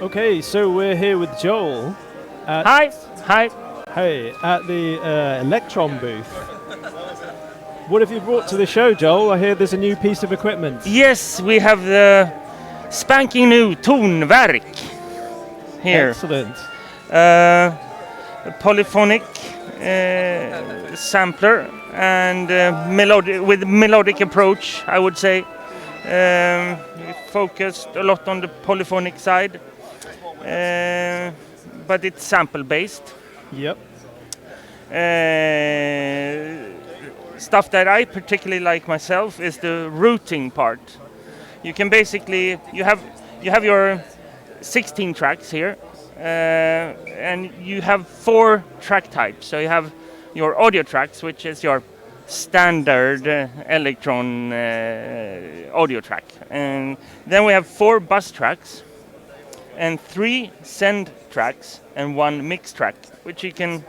Okay, so we're here with Joel. Hi. Hey, at the Elektron booth. What have you brought to the show, Joel? I hear there's a new piece of equipment. Yes, we have the spanking new Tonverk here. Excellent. A polyphonic sampler and with melodic approach, I would say. We focused a lot on the polyphonic side, but it's sample based. Yep. Stuff that I particularly like myself is the routing part. You can basically you have your 16 tracks here, and you have 4 track types. So you have your audio tracks, which is your standard Elektron audio track, and then we have 4 bus tracks and 3 send tracks and 1 mix track, which you can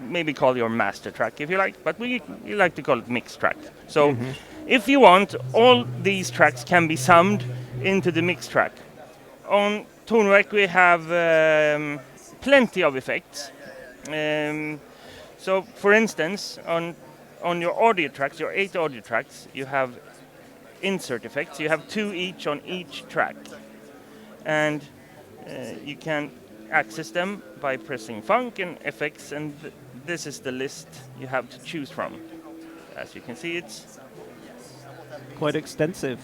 maybe call your master track if you like, but we like to call it mix track. So if you want, all these tracks can be summed into the mix track. On Tonverk we have plenty of effects. So for instance, on your audio tracks, your 8 audio tracks, you have insert effects. You have 2 each on each track, and you can access them by pressing Funk and effects, and this is the list you have to choose from. As you can see, it's quite extensive.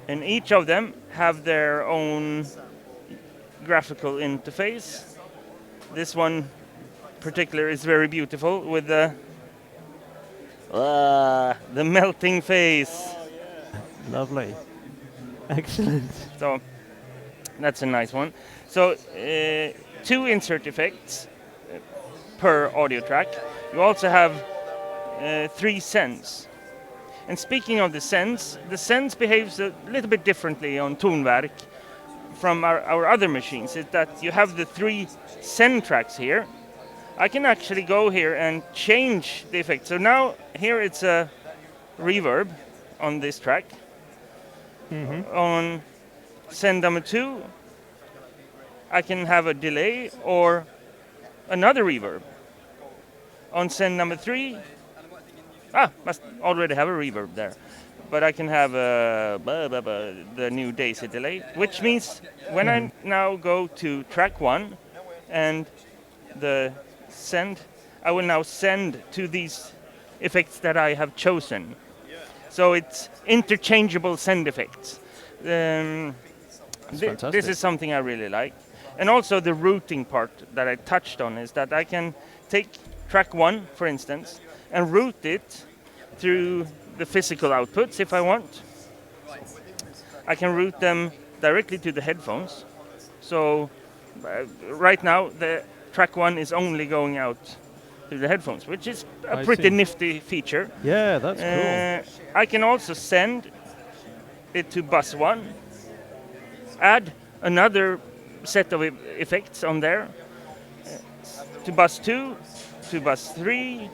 And each of them have their own graphical interface. This one particular is very beautiful with the melting face. Lovely. Excellent. So that's a nice one. So 2 insert effects per audio track. You also have 3 sends. And speaking of the sends behaves a little bit differently on Tonverk from our other machines. Is that you have the 3 send tracks here. I can actually go here and change the effect. So now here it's a reverb on this track. On send number 2, I can have a delay or another reverb. On send number 3, must already have a reverb there, but I can have the new Daisy delay, which means when I now go to track 1 and the send, I will now send to these effects that I have chosen. So it's interchangeable send effects. This is something I really like. And also the routing part that I touched on is that I can take track 1, for instance, and route it through the physical outputs if I want. I can route them directly to the headphones. So right now the track 1 is only going out to the headphones, which is a pretty nifty feature. Yeah, that's cool. I can also send it to bus 1, add another set of effects on there, to bus 2, to bus 3,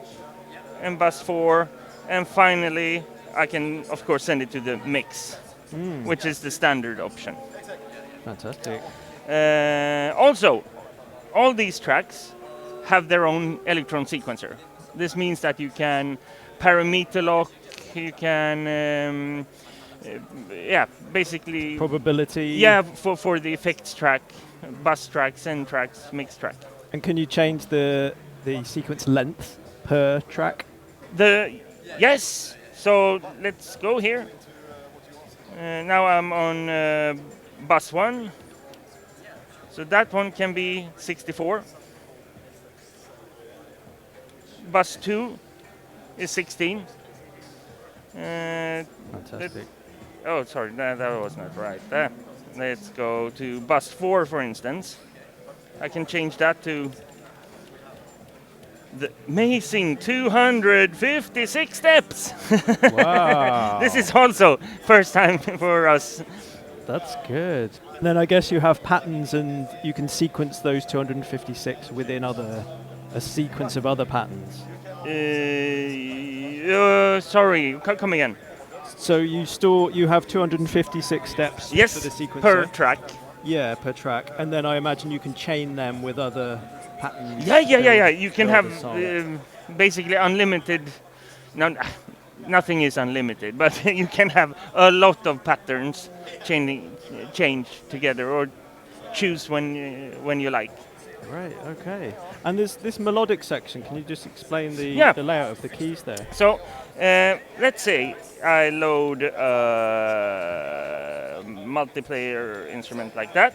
and bus 4, and finally I can of course send it to the mix, which is the standard option. Fantastic. Also, all these tracks have their own Elektron sequencer. This means that you can parameter lock, you can basically probability. Yeah, for the effects track, bus track, send tracks, mix track. And can you change the sequence length per track? Yes. So let's go here. Now I'm on bus 1. So that one can be 64. Bus 2 is 16. Fantastic. Sorry, that was not right. Let's go to bus 4, for instance. I can change that to the amazing 256 steps. Wow. This is also first time for us. That's good. And then I guess you have patterns and you can sequence those 256 within a sequence of other patterns. Sorry, come again. So you have 256 steps for the sequencer. Per track. Yeah, per track. And then I imagine you can chain them with other patterns. Yeah. You can build have a song. basically unlimited. No, nothing is unlimited, but you can have a lot of patterns change together or choose when you like. Right, okay. And there's this melodic section. Can you just explain Yeah. the layout of the keys there? So let's say I load a multiplayer instrument like that.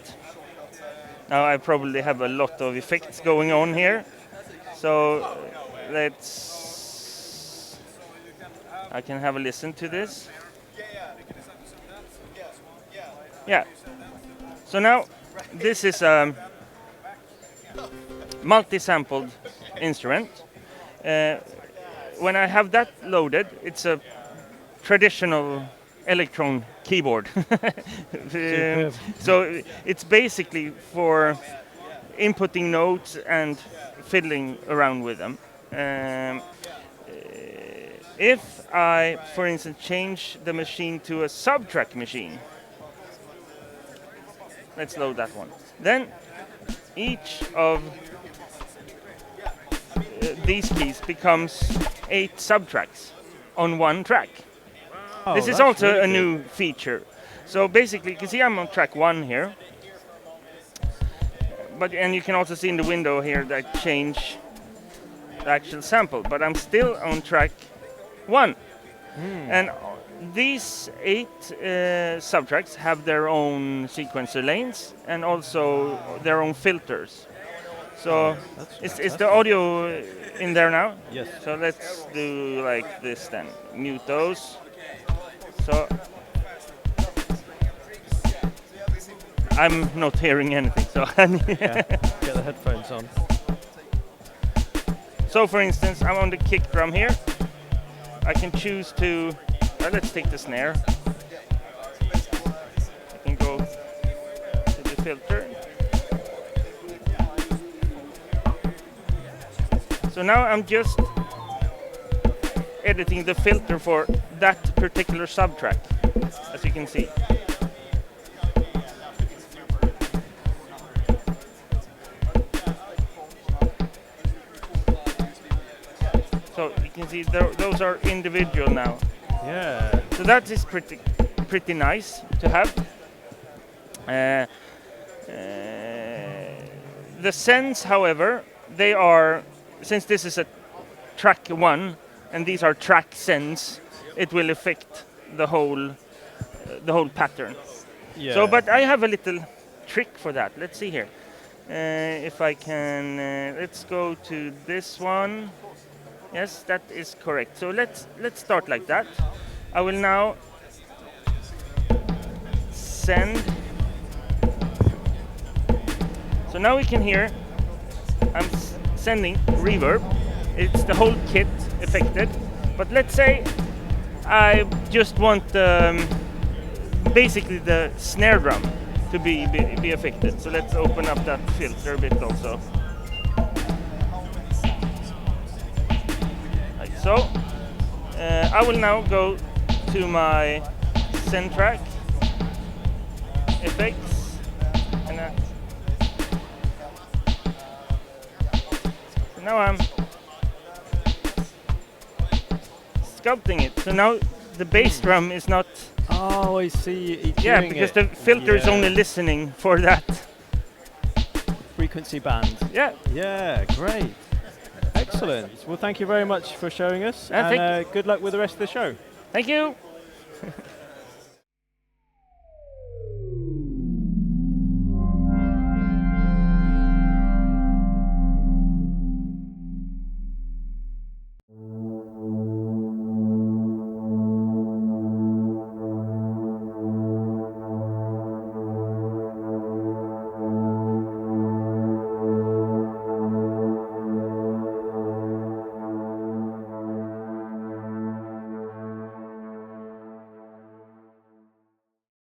Now I probably have a lot of effects going on here. So I can have a listen to this. Yeah. So now this is a multisampled instrument. When I have that loaded, it's a traditional Elektron keyboard. So it's basically for inputting notes and fiddling around with them. If I, for instance, change the machine to a subtrack machine, let's load that one. Then each of these keys becomes 8 subtracks on one track. Oh, This is that's also really a good. new feature. So basically, you can see I'm on track 1 here. And you can also see in the window here that I change the actual sample. But I'm still on track 1. And these 8 subtracks have their own sequencer lanes and also their own filters. So is the audio in there now? Yes. So let's do like this then. Mute those. So I'm not hearing anything. So Yeah, get the headphones on. So for instance, I'm on the kick drum here. I can choose to, let's take the snare. I can go to the filter. So now I'm just editing the filter for that particular subtrack, as you can see. So you can see those are individual now. Yeah. So that is pretty nice to have. The sends, however, they are, since this is a track 1 and these are track sends, it will affect the whole pattern. Yeah. So, but I have a little trick for that. Let's see here. If I can, let's go to this one. Yes, that is correct. So let's start like that. I will now send. So now we can hear I'm sending reverb. It's the whole kit affected. But let's say I just want basically the snare drum to be affected. So let's open up that filter a bit also. Like so. I will now go to my send track effects and so now I'm sculpting it. So now the bass drum is not. Oh, I see. Yeah, because the filter is only listening for that frequency band. Yeah. Yeah, great. Excellent. Well, thank you very much for showing us, and good luck with the rest of the show. Thank you.